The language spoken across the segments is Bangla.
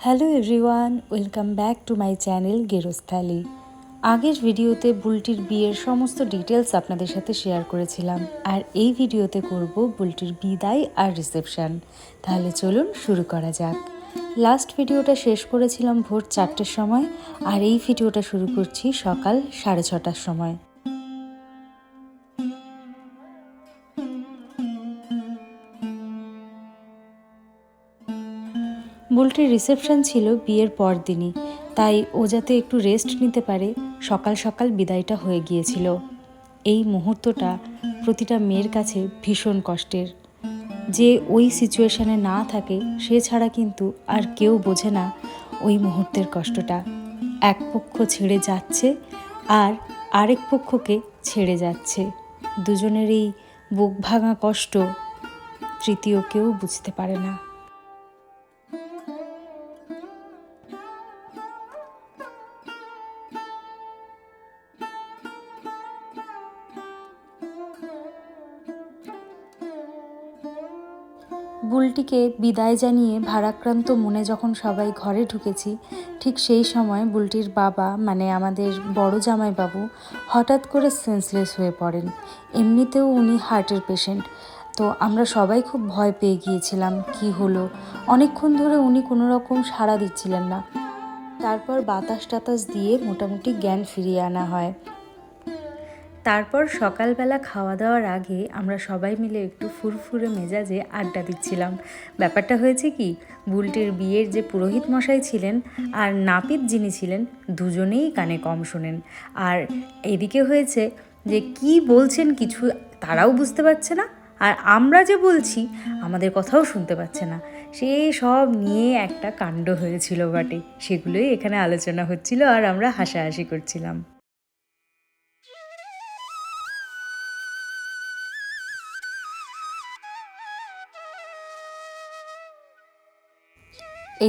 Hello everyone, welcome back to my channel Gerosthali. আগের ভিডিওতে বুলটির বিয়ের সমস্ত ডিটেলস আপনাদের সাথে শেয়ার করেছিলাম, আর এই ভিডিওতে করব বুলটির বিদায় আর রিসেপশন। তাহলে চলুন শুরু করা যাক। লাস্ট ভিডিওটা শেষ করেছিলাম ভোর 4টের সময়, আর এই ভিডিওটা শুরু করছি সকাল 6:30টার সময়। বুলটির রিসেপশন ছিল বিয়ের পর দিনই, তাই ও যাতে একটু রেস্ট নিতে পারে সকাল সকাল বিদায়টা হয়ে গিয়েছিল। এই মুহূর্তটা প্রতিটা মেয়ের কাছে ভীষণ কষ্টের। যে ওই সিচুয়েশানে না থাকে সে ছাড়া কিন্তু আর কেউ বোঝে না ওই মুহূর্তের কষ্টটা। এক পক্ষ ছেড়ে যাচ্ছে আর আরেক পক্ষকে ছেড়ে যাচ্ছে। দুজনের এই বুক ভাঙা কষ্ট তৃতীয় কেউ বুঝতে পারে না। বুলটিকে বিদায় জানিয়ে ভারাক্রান্ত মনে যখন সবাই ঘরে ঢুকেছি, ঠিক সেই সময় বুলটির বাবা মানে আমাদের বড় জামাইবাবু হঠাৎ করে সেন্সলেস হয়ে পড়েন। এমনিতেও উনি হার্টের পেশেন্ট, তো আমরা সবাই খুব ভয় পেয়ে গিয়েছিলাম কি হলো। অনেকক্ষণ ধরে উনি কোনো রকম সাড়া দিচ্ছিলেন না। তারপর বাতাস টাতাস দিয়ে মোটামুটি জ্ঞান ফিরিয়ে আনা হয়। তারপর সকালবেলা খাওয়া দাওয়ার আগে আমরা সবাই মিলে একটু ফুরফুরে মেজাজে আড্ডা দিচ্ছিলাম। ব্যাপারটা হয়েছে কি, বুলটির বিয়ের যে পুরোহিত মশাই ছিলেন আর নাপিত যিনি ছিলেন দুজনেই কানে কম শোনেন। আর এদিকে হয়েছে যে কি বলছেন কিছু তারাও বুঝতে পারছে না, আর আমরা যে বলছি আমাদের কথাও শুনতে পাচ্ছে না। সে সব নিয়ে একটা কাণ্ড হয়েছিল বটে, সেগুলোই এখানে আলোচনা হচ্ছিল আর আমরা হাসাহাসি করছিলাম।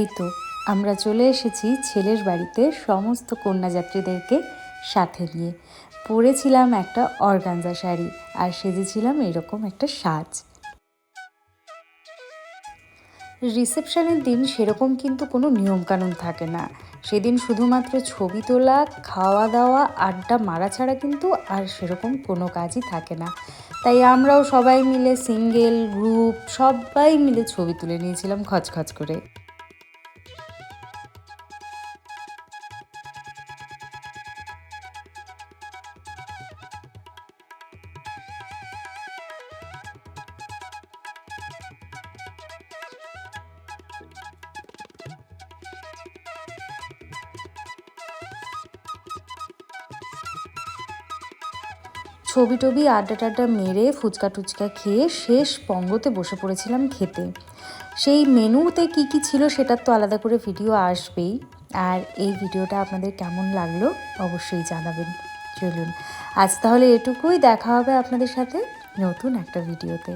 এই তো আমরা চলে এসেছি ছেলের বাড়িতে সমস্ত কন্যাযাত্রীদেরকে সাথে নিয়ে। পরেছিলাম একটা অর্গানজা শাড়ি আর সেজেছিলাম এরকম একটা সাজ। রিসেপশনের দিন সেরকম কিন্তু কোনো নিয়মকানুন থাকে না। সেদিন শুধুমাত্র ছবি তোলা, খাওয়া দাওয়া, আড্ডা মারা ছাড়া কিন্তু আর সেরকম কোনো কাজই থাকে না। তাই আমরাও সবাই মিলে সিঙ্গেল গ্রুপ সবাই মিলে ছবি তুলে নিয়েছিলাম খচখচ করে। ছবি টবি আড্ডা টাড্ডা মেরে ফুচকা টুচকা খেয়ে শেষ পঙ্গতে বসে পড়েছিলাম খেতে। সেই মেনুতে কি কি ছিল সেটার তো আলাদা করে ভিডিও আসবেই, আর এই ভিডিওটা আপনাদের কেমন লাগলো অবশ্যই জানাবেন। চলুন আজ তাহলে এটুকুই, দেখা হবে আপনাদের সাথে নতুন একটা ভিডিওতে।